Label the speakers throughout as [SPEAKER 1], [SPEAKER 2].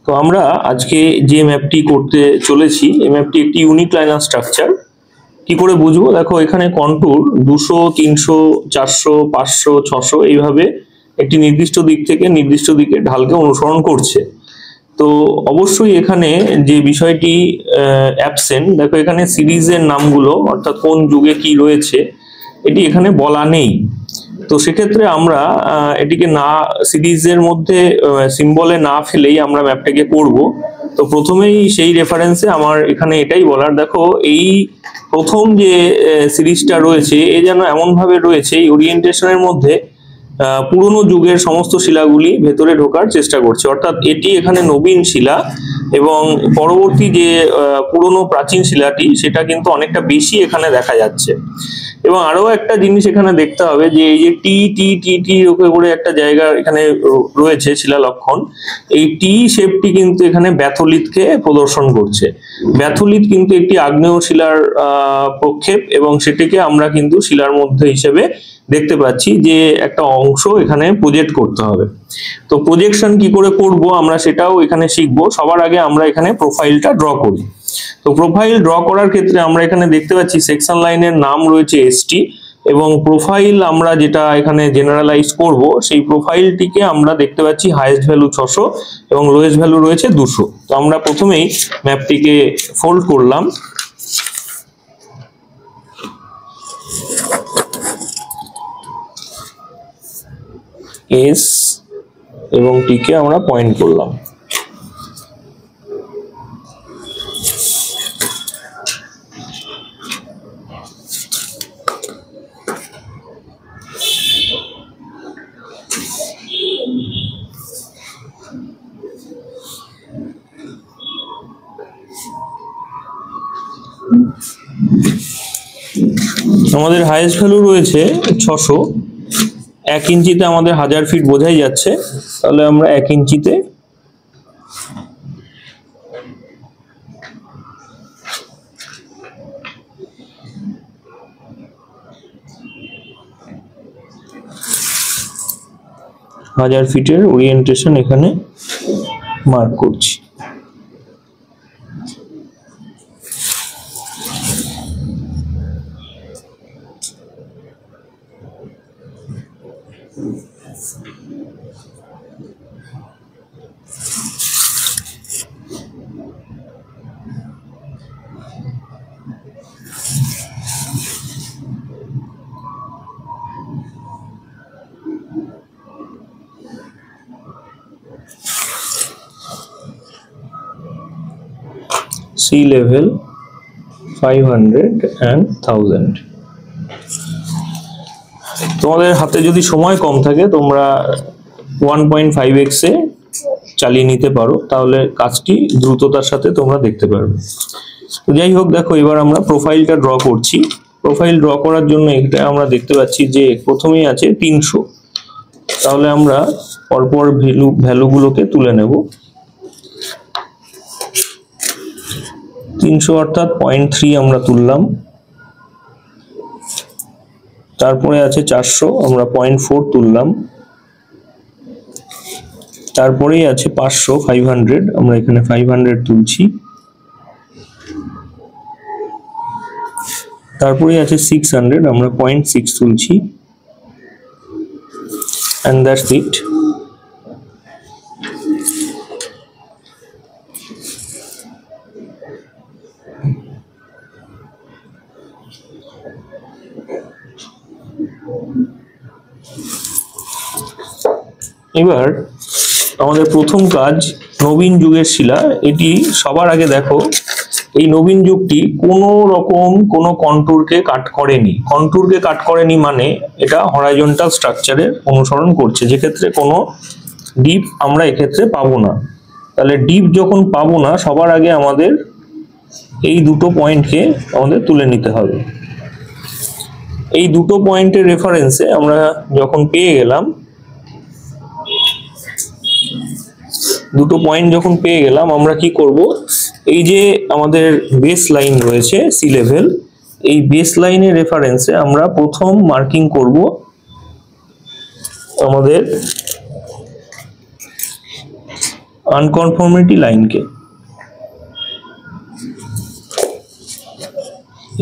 [SPEAKER 1] তো আমরা আজকে যে ম্যাপটি করতে চলেছি, এই ম্যাপটি একটি ইউনিক লাইনার স্ট্রাকচার। কি করে বুঝবো? দেখো এখানে কন্টুর 200, 300, 400, 500, 600 এইভাবে একটি নির্দিষ্ট দিক থেকে নির্দিষ্ট দিকে ঢালকে অনুসরণ করছে। তো অবশ্যই এখানে যে বিষয়টি অ্যাবসেন্ট, দেখো এখানে সিরিজের নামগুলো অর্থাৎ কোন যুগে কি রয়েছে এটি এখানে বলা নেই। তো সেক্ষেত্রে আমরা এটিকে না সিরিজের মধ্যে সিম্বলে না ফেলেই আমরা ম্যাপটাকে করব। তো প্রথমেই সেই রেফারেন্সে আমার এখানে এটাই বলার, দেখো এই প্রথম যে সিরিজটা রয়েছে এ যেন এমন ভাবে রয়েছে এই ওরিয়েন্টেশনের মধ্যে পুরনো যুগের সমস্ত শিলাগুলি ভেতরে ঢোকার চেষ্টা করছে, অর্থাৎ এটি এখানে নবীন শিলা এবং পরবর্তী যে পুরনো প্রাচীন শিলাটি সেটা কিন্তু অনেকটা বেশি এখানে দেখা যাচ্ছে। এবং আরো একটা জিনিস এখানে দেখতে হবে যে এই যে টি টি টি টি করে একটা জায়গা এখানে রয়েছে শিলা লক্ষণ, এই টি শেপটি কিন্তু এখানে ব্যাথোলিথকে প্রদর্শন করছে। ব্যাথোলিথ কিন্তু একটি আগ্নেয় শিলার প্রক্ষেপ এবং সেটিকে আমরা কিন্তু শিলার মধ্যে হিসেবে দেখতে পাচ্ছি যে একটা অংশ এখানে প্রজেক্ট করতে হবে। তো প্রজেকশন কি করে করব আমরা সেটাও এখানে শিখবো। সবার আগে আমরা এখানে প্রোফাইলটা ড্র করি। তো প্রোফাইল ড্র করার ক্ষেত্রে আমরা এখানে দেখতে পাচ্ছি সেকশন লাইনের নাম রয়েছে এসটি এবং প্রোফাইল আমরা যেটা এখানে জেনারেলাইজ করব সেই প্রোফাইলটিকে আমরা দেখতে পাচ্ছি হাইয়েস্ট ভ্যালু 600 এবং লোয়েস্ট ভ্যালু রয়েছে 200। তো আমরা প্রথমেই ম্যাপটিকে ফোল্ড করলাম, এস এবং টিকে আমরা পয়েন্ট করলাম। আমাদের হাইয়েস্ট ভ্যালু রয়েছে 600, 1 ইঞ্চিতে আমাদের 1000 ফিট বোঝাই যাচ্ছে, তাহলে আমরা 1 ইঞ্চিতে হাজার ফিটের ওরিয়েন্টেশন এখানে মার্ক করছি। sea level 500 and 1000। তোমাদের হাতে যদি সময় কম থাকে তোমরা 1.5x এ চালিয়ে নিতে পারো, তাহলে কাজটি দ্রুততার সাথে তোমরা দেখতে পারবে। তো যাই হোক, দেখো এবার আমরা প্রোফাইলটা ড্র করছি। প্রোফাইল ড্র করার জন্য এটা আমরা দেখতে পাচ্ছি যে প্রথমেই আছে 300, তাহলে আমরা পরপর ভ্যালুগুলোকে তুলে নেব। 300 অর্থাৎ 0.3 আমরা তুললাম, তারপরে আছে 400 আমরা 0.4 তুললাম, তারপরেই আছে 500 500 আমরা এখানে 500 তুলছি, তারপরেই আছে 600 আমরা 0.6 তুলছি, and that's it। এবার আমাদের প্রথম কাজ নবীন যুগের শিলা। এটি সবার আগে দেখো এই নবীন যুগটি কোনো রকম কোনো কন্টুরকে কাট করেনি। কন্টুরকে কাট করেনি মানে এটা হরাইজন্টাল স্ট্রাকচারের অনুসরণ করছে, যেক্ষেত্রে কোনো ডিপ আমরা এক্ষেত্রে পাবো না। তাহলে ডিপ যখন পাবো না সবার আগে আমাদের এই দুটো পয়েন্টকে আমাদের তুলে নিতে হবে। এই দুটো পয়েন্টের রেফারেন্সে আমরা যখন পেয়ে গেলাম, দুটো পয়েন্ট যখন পেয়ে গেলাম আমরা কি করব, এই যে আমাদের বেস লাইন রয়েছে সি লেভেল, এই বেস লাইনের রেফারেন্সে আমরা প্রথম মার্কিং করব আমাদের আনকনফর্মিটি লাইনকে,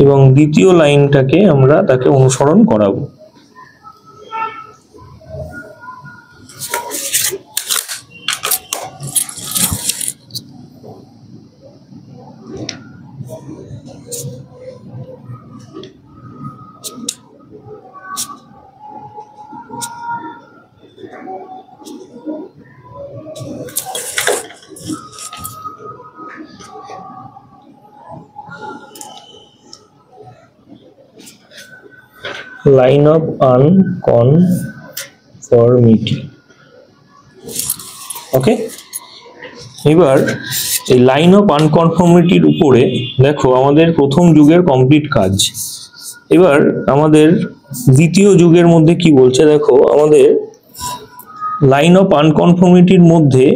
[SPEAKER 1] এবং দ্বিতীয় লাইনটাকে আমরা তাকে অনুসরণ করাবো। Line of আনকনফর্মিটি। ওকে, এবার এই লাইন অফ আনকনফর্মিটির উপরে দেখো আমাদের প্রথম যুগের কমপ্লিট কাজ। এবার আমাদের দ্বিতীয় যুগের মধ্যে কি বলছে দেখো, আমাদের লাইন অফ আনকনফর্মিটির মধ্যে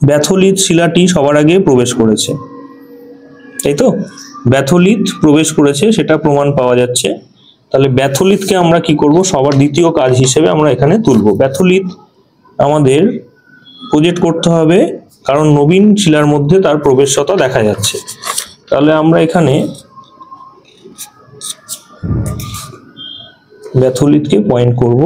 [SPEAKER 1] ব্যাথোলিথ শিলাটি সবার আগে প্রবেশ করেছে, তাই তো? ব্যাথোলিথ প্রবেশ করেছে, সেটা প্রমাণ পাওয়া যাচ্ছে। তাহলে ব্যাথোলিথকে আমরা কি করব, সবার দ্বিতীয় কাজ হিসেবে আমরা এখানে তুলব। ব্যাথোলিথ আমাদের প্রজেক্ট করতে হবে, কারণ নবীন শিলার মধ্যে তার প্রবেশতা দেখা যাচ্ছে। তাহলে আমরা এখানে ব্যাথোলিথকে পয়েন্ট করব।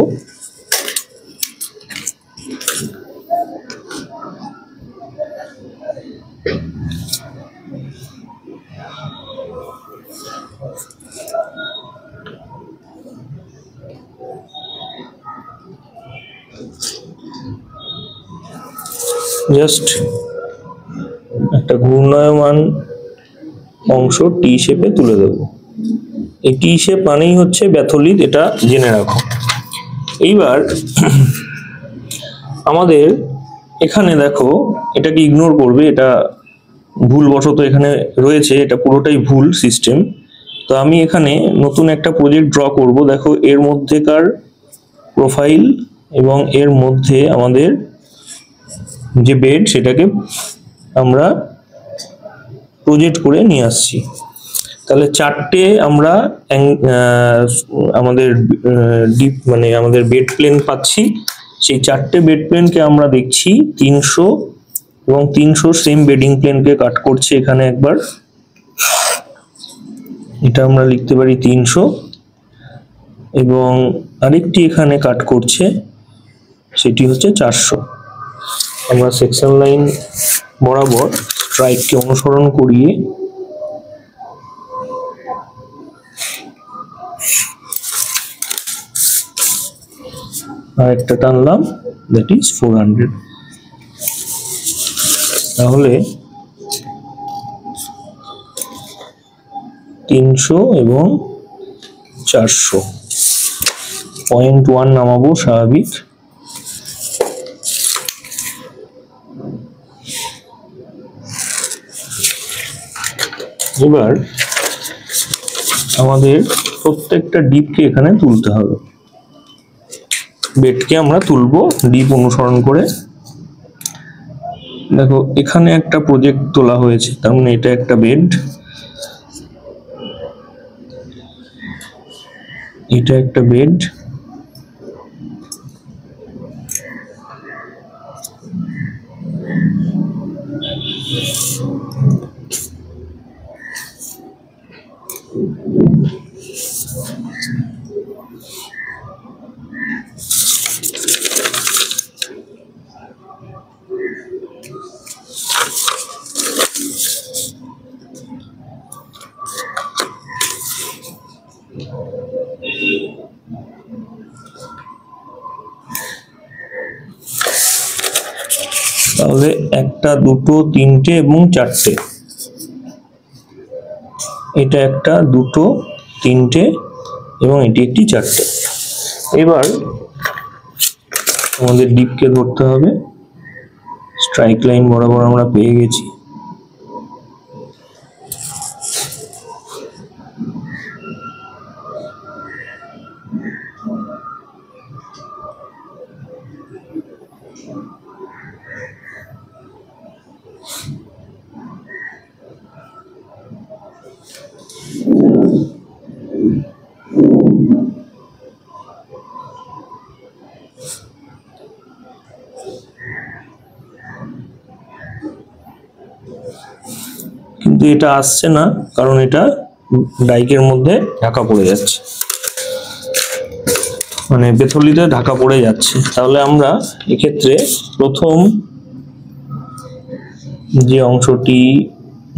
[SPEAKER 1] জাস্ট একটা ঘূর্ণায়মান অংশ টি শেপে তুলে দেব। এই টি শেপ মানেই হচ্ছে ব্যাথোলিথ, এটা জেনে রাখো। এইবার আমাদের এখানে দেখো, এটাকে ইগনোর করবে, এটা ভুলবশত এখানে রয়েছে, এটা পুরোটাই ভুল সিস্টেম। তো আমি এখানে নতুন একটা প্রজেক্ট ড্র করব। দেখো এর মধ্যেকার প্রোফাইল এবং এর মধ্যে আমাদের যে বেড, সেটাকে আমরা প্রজেক্ট করে নিয়ে আসছি। তাহলে চারটে আমরা আমাদের ডিপ মানে আমাদের বেড প্লেন পাচ্ছি। সেই চারটে বেড প্লেনকে আমরা দেখছি 300 এবং 300 সেম বেডিং প্লেনকে কাট করছে এখানে একবার। এটা আমরা লিখতে পারি 300, এবং আরেকটি এখানে কাট করছে, সেটি হচ্ছে 400। আমরা সেকশন লাইন বরাবর স্ট্রাইককে অনুসরণ করিয়ে আর একটা টানলাম, দ্যাট ইজ 400। তাহলে 300 এবং 400, 0.1 নামাবো স্বাভাবিক। এবার আমাদের প্রত্যেকটা ডিপকে এখানে তুলতে হবে। বেডকে আমরা তুলবো ডিপ অনুসরণ করে। দেখো এখানে একটা প্রজেক্ট তোলা হয়েছে, তার মানে এটা একটা বেড, এটা একটা বেড, তাহলে একটা, দুটো, তিনটে এবং চারটে। এটা একটা, দুটো, তিনটে এবং এটি একটি চারটে। এবার আমাদের ডিপকে ধরতে হবে। স্ট্রাইক লাইন বরাবর আমরা পেয়ে গেছি। কিন্তু এটা আসছে না, কারণ এটা ডাইকের মধ্যে ঢাকা পড়ে যাচ্ছে, মানে বেথলিতে ঢাকা পড়ে যাচ্ছে। তাহলে আমরা এক্ষেত্রে প্রথম যে অংশটি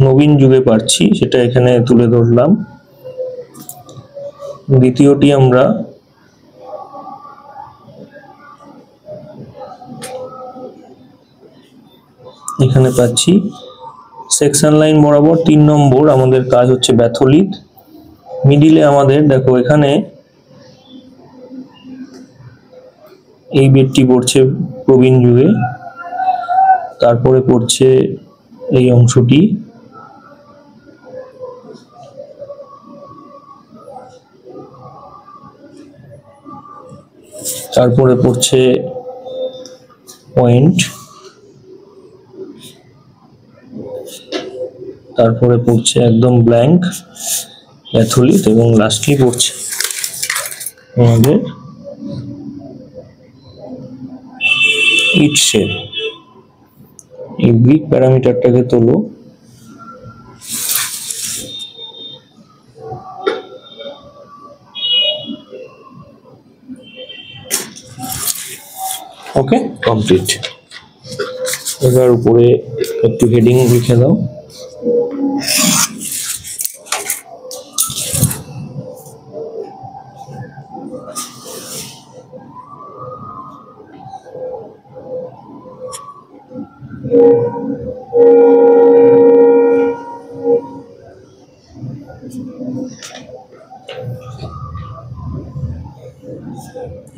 [SPEAKER 1] নবীন যুগে পাচ্ছি সেটা এখানে তুলে ধরলাম। দ্বিতীয়টি আমরা এখানে পাচ্ছি সেকশন লাইন বরাবর 3 নম্বর আমাদের কাজ হচ্ছে ব্যাথলিত। মিডিলে আমাদের দেখো এখানে এই বেডটি পড়ছে প্রবীণ যুগে, তারপরে পড়ছে এই অংশটি, তারপরে পড়ছে পয়েন্ট, তারপরে পড়ছে একদম ব্ল্যাঙ্ক ব্যাথলিত, এবং লাস্টলি পড়ছে আমাদের ইট শেপ। এই গ্রিক প্যারামিটারটাকে তোলো। ওকে, কমপ্লিট। এবার উপরে একটু হেডিং লিখে দাও।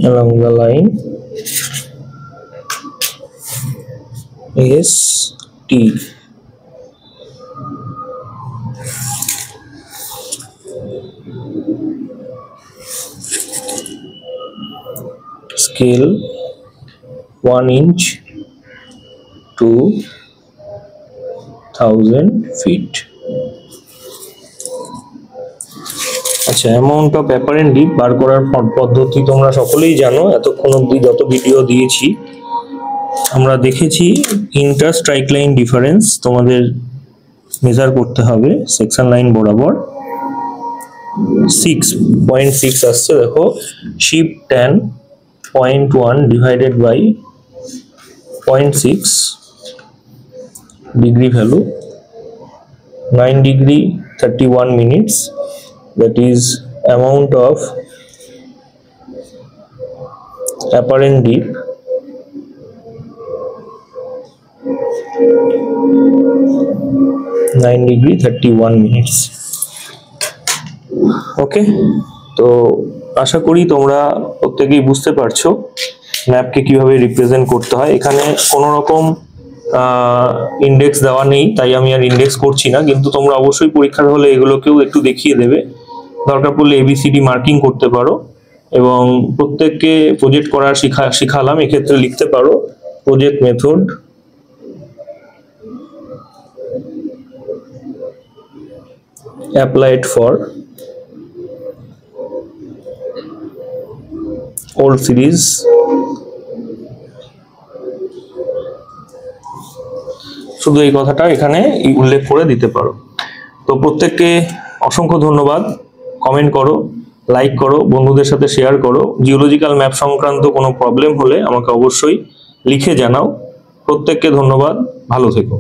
[SPEAKER 1] Along the line ST, scale 1 inch to 1000 feet। আচ্ছা, অ্যামাউন্ট অফ অ্যাপারেন্ট ডিপ বার করার পদ্ধতি তোমরা সকলেই জানো। এতক্ষণ অবধি যত ভিডিও দিয়েছি আমরা দেখেছি ইন্টার স্ট্রাইক লাইন ডিফারেন্স তোমাদের মেজার করতে হবে সেকশন লাইন বরাবর। 6.6 আসছে, দেখো শিপ tan 0.1 divided by 0.6 degree value, 9 degree 31 minutes, that is amount of apparent dip (9 degree 31 minutes). ওকে, তো আশা করি তোমরা প্রত্যেকেই বুঝতে পারছো ম্যাপকে কিভাবে রিপ্রেজেন্ট করতে হয়। এখানে কোনো রকম ইন্ডেক্স দেওয়া নেই, তাই আমি আর ইন্ডেক্স করছি না, কিন্তু তোমরা অবশ্যই পরীক্ষার হলে এগুলোকেও একটু দেখিয়ে দেবে। দরকার পড়লে ABCD মার্কিং করতে পারো, এবং প্রত্যেককে প্রজেক্ট করার শিখালাম। এক্ষেত্রে লিখতে পারো project method applied for old series শুধু এই কথাটা এখানে উল্লেখ করে দিতে পারো। তো প্রত্যেককে অসংখ্য ধন্যবাদ। কমেন্ট করো, লাইক করো, বন্ধুদের সাথে শেয়ার করো। জিওলজিক্যাল ম্যাপ সংক্রান্ত কোনো প্রবলেম হলে আমাকে অবশ্যই লিখে জানাও। প্রত্যেককে ধন্যবাদ, ভালো থেকো।